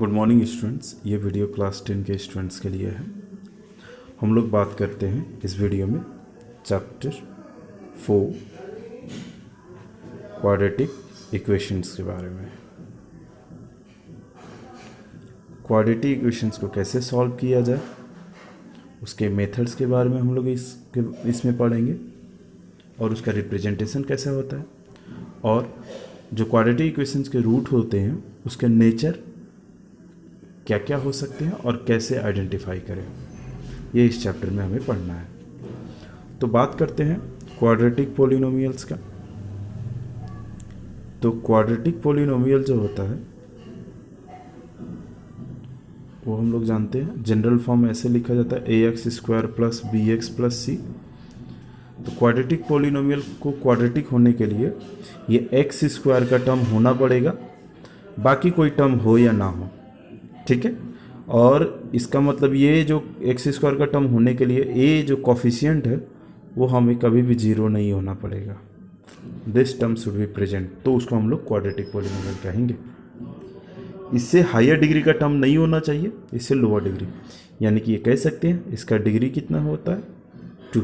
Good morning students. ये video class 10 के students के लिए है। हम लोग बात करते हैं इस वीडियो में चैप्टर 4 क्वाड्रेटिक इक्वेशंस के बारे में। क्वाड्रेटिक इक्वेशंस को कैसे सॉल्व किया जाए उसके मेथड्स के बारे में हम लोग इसमें पढ़ेंगे और उसका रिप्रेजेंटेशन कैसे होता है और जो क्वाड्रेटिक इक्वेशंस के रूट होते हैं उसके नेचर क्या क्या हो सकते हैं और कैसे आइडेंटिफाई करें, ये इस चैप्टर में हमें पढ़ना है। तो बात करते हैं क्वाड्रेटिक पोलिनोमियल्स का। तो क्वाड्रेटिक पोलिनोमियल जो होता है वो हम लोग जानते हैं, जनरल फॉर्म ऐसे लिखा जाता है ax² plus bx plus c। तो क्वाड्रेटिक पोलिनोमियल को क्वाड्रेटिक होने के लिए ये x² का टर्म होना पड़ेगा, बाकी कोई टर्म हो या ना हो, ठीक है। और इसका मतलब ये जो x² का टर्म होने के लिए ए जो कॉफिशिएंट है वो हमें कभी भी जीरो नहीं होना पड़ेगा। This term should be present, तो उसको हम लोग क्वाड्रेटिक पोलिनोमियल कहेंगे। इससे हायर डिग्री का टर्म नहीं होना चाहिए, इससे लोअर डिग्री, यानी कि ये कह सकते हैं इसका डिग्री कितना होता है 2।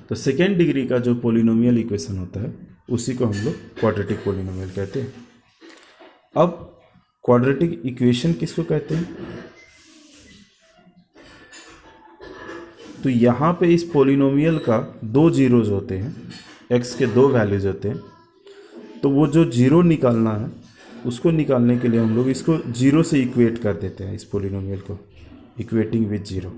तो सेकेंड डिग्री का जो पोलिनोमियल इक्वेशन होता है उसी को हम लोग क्वाड्रेटिक पोलिनोमियल कहते हैं। अब क्वाड्रेटिक इक्वेशन किसको कहते हैं? तो यहाँ पे इस पोलिनोमियल का दो जीरोज होते हैं, x के दो वैल्यूज होते हैं। तो वो जो जीरो निकालना है उसको निकालने के लिए हम लोग इसको जीरो से इक्वेट कर देते हैं, इस पोलिनोमियल को equating with zero.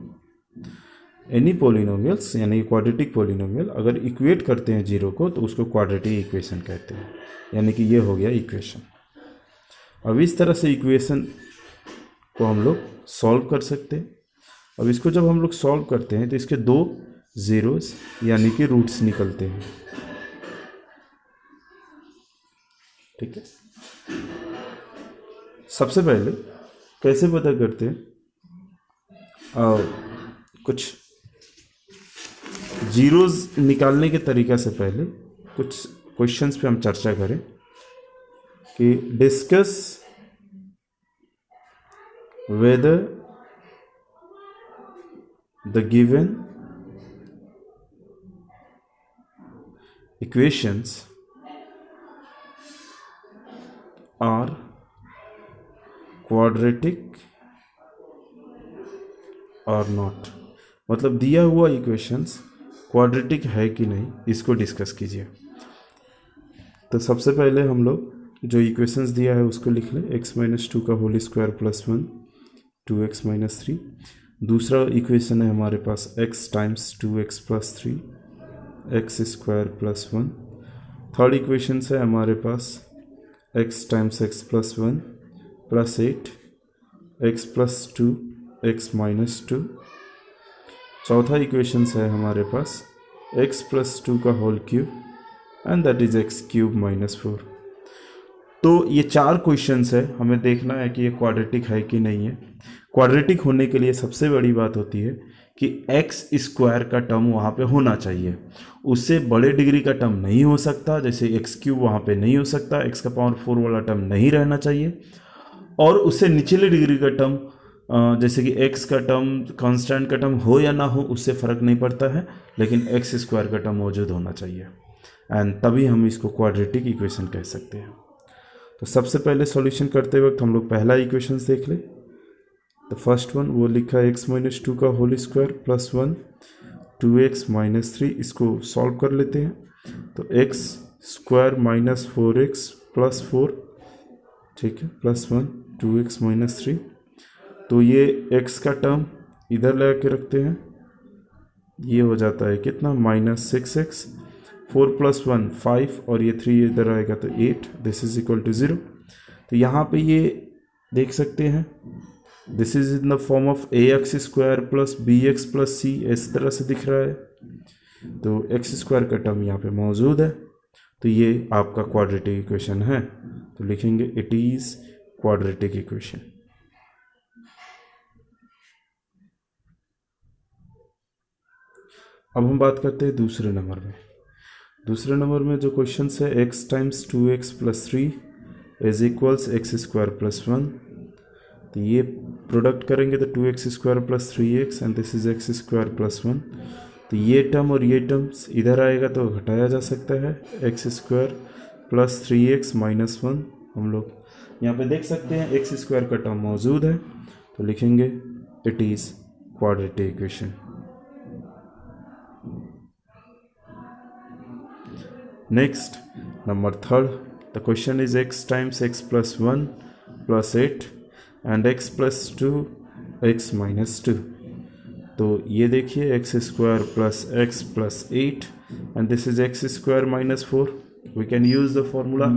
Any polynomials यानी क्वाड्रेटिक पोलिनोमियल अगर इक्वेट करते हैं जीरो को तो उसको क्वाड्रेटिक इक्वेशन कहते हैं, यानी कि ये हो गया इक्वेशन। अब इस तरह से इक्वेशन को हम लोग सॉल्व कर सकते हैं। अब इसको जब हम लोग सॉल्व करते हैं तो इसके दो जीरोस यानी कि रूट्स निकलते हैं, ठीक है। सबसे पहले कैसे पता करते हैं? कुछ जीरोस निकालने के तरीका से पहले कुछ क्वेश्चंस पे हम चर्चा करें कि discuss whether the given equations are quadratic or not। मतलब दिया हुआ इक्वेशंस क्वाड्रेटिक है कि नहीं, इसको डिस्कस कीजिए। तो सबसे पहले हम लोग जो इक्वेशंस दिया है उसको लिख लें, x-2 का होल स्क्वायर प्लस 1 2x-3। दूसरा इक्वेशन है हमारे पास x times 2x plus 3 x² plus 1। Third equation है हमारे पास x टाइम्स x प्लस 1 प्लस 8 x प्लस 2 x-2। चौथा इक्वेशन है हमारे पास x प्लस 2 का whole cube and that is x³ - 4। तो ये चार क्वेश्चंस है, हमें देखना है कि ये क्वाड्रेटिक है कि नहीं है। क्वाड्रेटिक होने के लिए सबसे बड़ी बात होती है कि x² का टर्म वहाँ पे होना चाहिए, उससे बड़े डिग्री का टर्म नहीं हो सकता, जैसे x³ वहाँ पे नहीं हो सकता, x⁴ वाला टर्म नहीं रहना चाहिए। और उससे निचले डिग्री का टर्म जैसे कि x का टर्म कांस्टेंट का टर्म हो या ना हो उससे फ़र्क नहीं पड़ता है, लेकिन x² का टर्म मौजूद होना चाहिए, एंड तभी हम इसको क्वाड्रेटिक इक्वेशन कह सकते हैं। तो सबसे पहले सॉल्यूशन करते वक्त हम लोग पहला इक्वेशन देख लें। तो फर्स्ट वन वो लिखा है x-2 का होल स्क्वायर प्लस 1 2x-3। इसको सॉल्व कर लेते हैं। तो x² - 4x प्लस 4, ठीक है, प्लस 1 2x-3। तो ये x का टर्म इधर लगा के रखते हैं, ये हो जाता है कितना -6x। 4 + 1 5 और ये 3 इधर आएगा तो 8। This is equal to 0। तो यहाँ पे ये देख सकते हैं this is in the form of ax² plus bx plus c, इस तरह से दिख रहा है। तो x² का टर्म यहाँ पे मौजूद है, तो ये आपका क्वाड्रेटिक इक्वेशन है। तो लिखेंगे इट इज क्वाड्रेटिक इक्वेशन। अब हम बात करते हैं दूसरे नंबर में। दूसरे नंबर में जो क्वेश्चन है x times 2x plus 3 is equals x square plus 1, तो ये प्रोडक्ट करेंगे तो 2x square plus 3x and this is x square plus 1, तो ये टर्म और ये टर्म्स इधर आएगा तो घटाया जा सकता है, x square plus 3x minus 1, हम लोग यहाँ पे देख सकते हैं एक्स स्क्वायर का टर्म मौजूद है, तो लिखेंगे it is quadratic equation. Next number third, the question is x times x plus 1 प्लस 8 and x plus 2 x minus 2, तो ये देखिए x square plus x plus 8 and this is x square minus 4, we can use the formula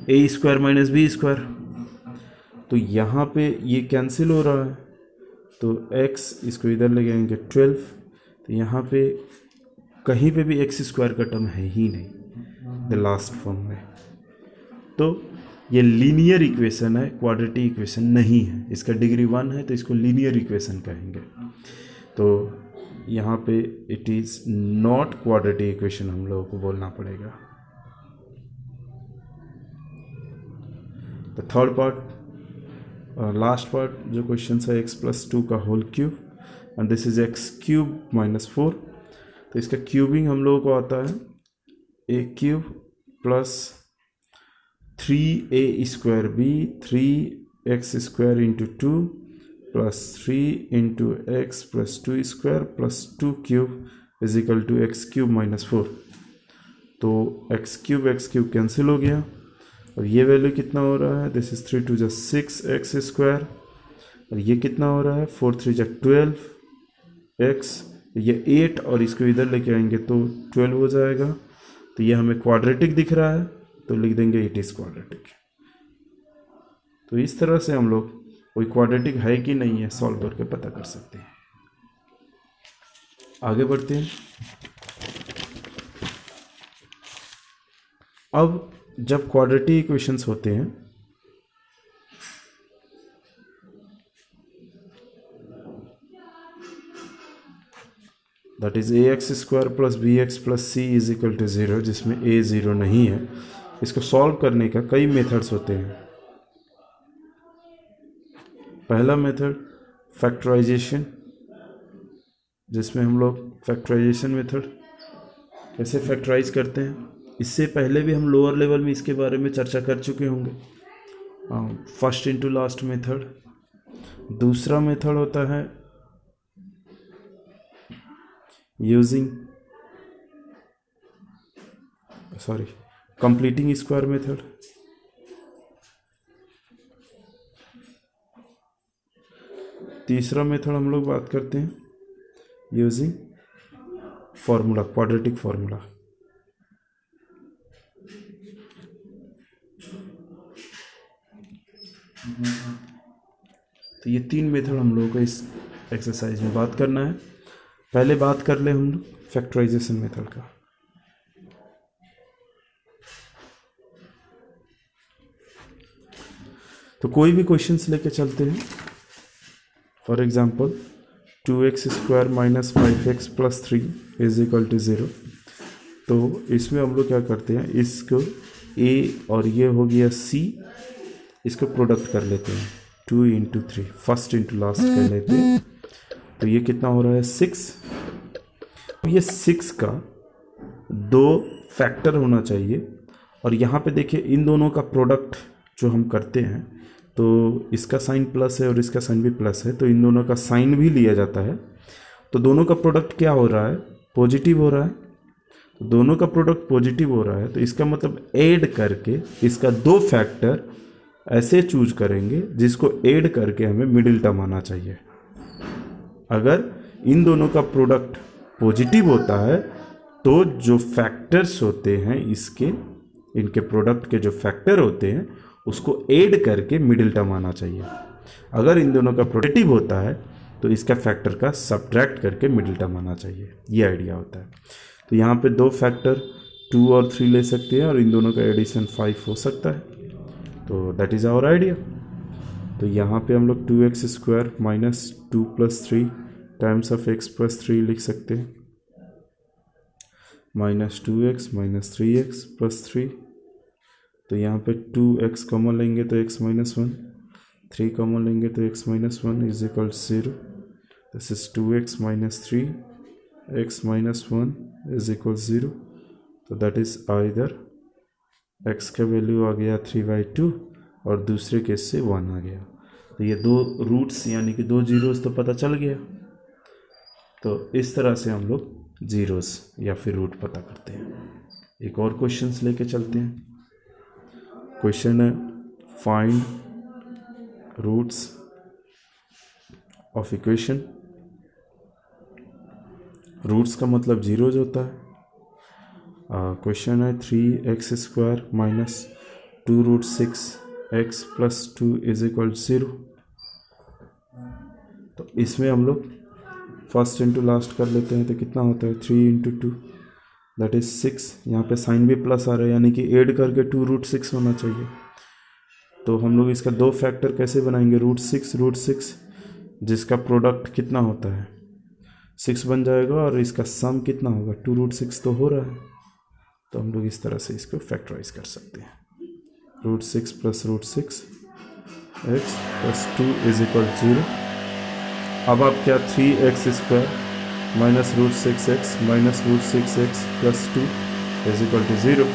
a square minus b square, तो यहाँ पे ये cancel हो रहा है, तो x इसको इधर ले जाएंगे 12, तो यहाँ पे कहीं पे भी एक्स स्क्वायर का टर्म है ही नहीं द लास्ट फॉर्म में, तो ये लीनियर इक्वेशन है, क्वाड्रेटिक इक्वेशन नहीं है, इसका डिग्री 1 है तो इसको लीनियर इक्वेशन कहेंगे, तो यहाँ पे it is not quadratic equation हम लोगों को बोलना पड़ेगा। The third part, last part जो क्वेश्चन है एक्स प्लस 2 का whole cube and this is x cube minus 4, तो इसका क्यूबिंग हम लोगों को आता है a cube plus 3a square b 3x square into 2 प्लस 3 into x plus 2 square plus 2 cube is equal to x cube minus 4, तो एक्स क्यूब कैंसिल हो गया और ये वैल्यू कितना हो रहा है, दिस इज 3 2 6 एक्स स्क्वायर और ये कितना हो रहा है 4 3 12 एक्स, ये 8 और इसको इधर लेके आएंगे तो 12 हो जाएगा, तो ये हमें क्वाड्रेटिक दिख रहा है तो लिख देंगे इट इज़ क्वाड्रेटिक। तो इस तरह से हम लोग कोई क्वाड्रेटिक है कि नहीं है सॉल्व करके पता कर सकते हैं। आगे बढ़ते हैं। अब जब क्वाड्रेटिक इक्वेशंस होते हैं that is a x square plus b x plus c is equal to 0, जिसमें ए 0 नहीं है, इसको सॉल्व करने का कई मेथड्स होते हैं। पहला मेथड फैक्टराइजेशन, जिसमें हम लोग फैक्टराइजेशन मेथड कैसे फैक्टराइज करते हैं, इससे पहले भी हम लोअर लेवल में इसके बारे में चर्चा कर चुके होंगे, फर्स्ट इनटू लास्ट मेथड। दूसरा मेथड होता है कंप्लीटिंग स्क्वायर मेथड। तीसरा मेथड हम लोग बात करते हैं यूजिंग फॉर्मूला, क्वाड्रेटिक फॉर्मूला। तो ये 3 मेथड हम लोगों को इस एक्सरसाइज में बात करना है। पहले बात कर ले हम लोग फैक्टराइजेशन मेथड का। तो कोई भी क्वेश्चंस लेके चलते हैं, for example 2x square minus 5x plus 3 is equal to 0, तो इसमें हम लोग क्या करते हैं, इसको a और ये हो गया c, इसको प्रोडक्ट कर लेते हैं 2 इंटू 3, फर्स्ट इंटू लास्ट कर लेते हैं, तो ये कितना हो रहा है 6। ये 6 का 2 फैक्टर होना चाहिए, और यहाँ पे देखिए इन दोनों का प्रोडक्ट जो हम करते हैं, तो इसका साइन प्लस है और इसका साइन भी प्लस है, तो इन दोनों का साइन भी लिया जाता है, तो दोनों का प्रोडक्ट क्या हो रहा है, पॉजिटिव हो रहा है, तो दोनों का प्रोडक्ट पॉजिटिव हो रहा है, तो इसका मतलब ऐड करके इसका 2 फैक्टर ऐसे चूज करेंगे जिसको ऐड करके हमें मिडिल टर्म आना चाहिए। अगर इन दोनों का प्रोडक्ट पॉजिटिव होता है तो जो फैक्टर्स होते हैं इनके प्रोडक्ट के जो फैक्टर होते हैं उसको ऐड करके मिडिल टर्म आना चाहिए। अगर इन दोनों का प्रोडक्टिव होता है तो इसका फैक्टर का सब्ट्रैक्ट करके मिडिल टर्म आना चाहिए, ये आइडिया होता है। तो यहाँ पे 2 फैक्टर 2 और 3 ले सकते हैं और इन दोनों का एडिशन 5 हो सकता है, तो दैट इज़ आवर आइडिया। तो यहाँ पे हम लोग 2x स्क्वायर माइनस 2 प्लस 3 टाइम्स ऑफ x प्लस 3 लिख सकते हैं, minus 2x minus 3x plus 3, तो यहाँ पे 2x कॉमन लेंगे तो x माइनस 1, 3 कॉमन लेंगे तो x minus 1 is equal 0. This is 2x minus 3, x minus 1 is equal 0. तो दैट इज आइदर x का वैल्यू आ गया 3/2 और दूसरे केस से 1 आ गया. तो ये दो रूट्स यानी कि दो जीरोस तो पता चल गया. तो इस तरह से हम लोग जीरोस या फिर रूट पता करते हैं. एक और क्वेश्चंस लेके चलते हैं. क्वेश्चन है find roots of equation. Roots का मतलब जीरोज होता है. क्वेश्चन है 3x² minus 2√6x plus 2 is equal 0. तो इसमें हम लोग फर्स्ट इंटू लास्ट कर लेते हैं. तो कितना होता है 3 इंटू 2 दैट इज 6. यहाँ पे साइन भी प्लस आ रहा है यानी कि ऐड करके 2√6 होना चाहिए. तो हम लोग इसका दो फैक्टर कैसे बनाएंगे √6 जिसका प्रोडक्ट कितना होता है 6 बन जाएगा और इसका सम कितना होगा 2√6 तो हो रहा है. तो हम लोग इस तरह से इसको फैक्टराइज कर सकते हैं. √6 plus √6 x plus 2 is equal 0. अब आप क्या 3x² minus √6x minus √6x plus 2 is equal to 0.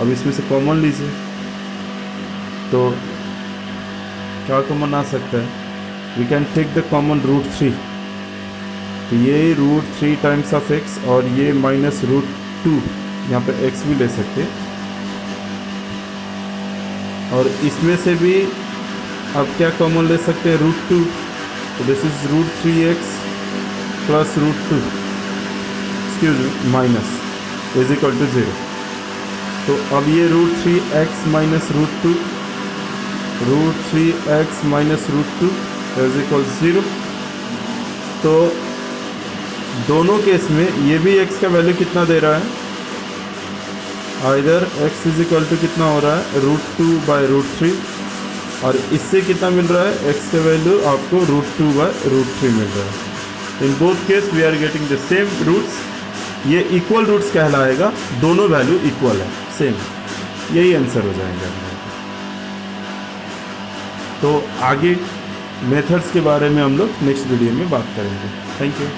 अब इसमें से कॉमन लीजिए. तो क्या कॉमन आ सकता है we can take the common √3. तो ये √3 टाइम्स ऑफ x और ये माइनस √2 यहाँ पे x भी ले सकते हैं. और इसमें से भी अब क्या कॉमन ले सकते हैं √2. तो this is √3x plus √2 excuse me minus is equal to 0. तो अब ये √3x minus √2 √3x minus √2 is equal 0. तो दोनों केस में ये भी x का वैल्यू कितना दे रहा है either x is equal to कितना हो रहा है √2/√3 और इससे कितना मिल रहा है x का वैल्यू आपको √2/√3 मिल रहा है. In both case we are getting the same roots. ये इक्वल रूट्स कहलाएगा. दोनों वैल्यू इक्वल है सेम. यही आंसर हो जाएगा. तो आगे मेथड्स के बारे में हम लोग नेक्स्ट वीडियो में बात करेंगे. Thank you.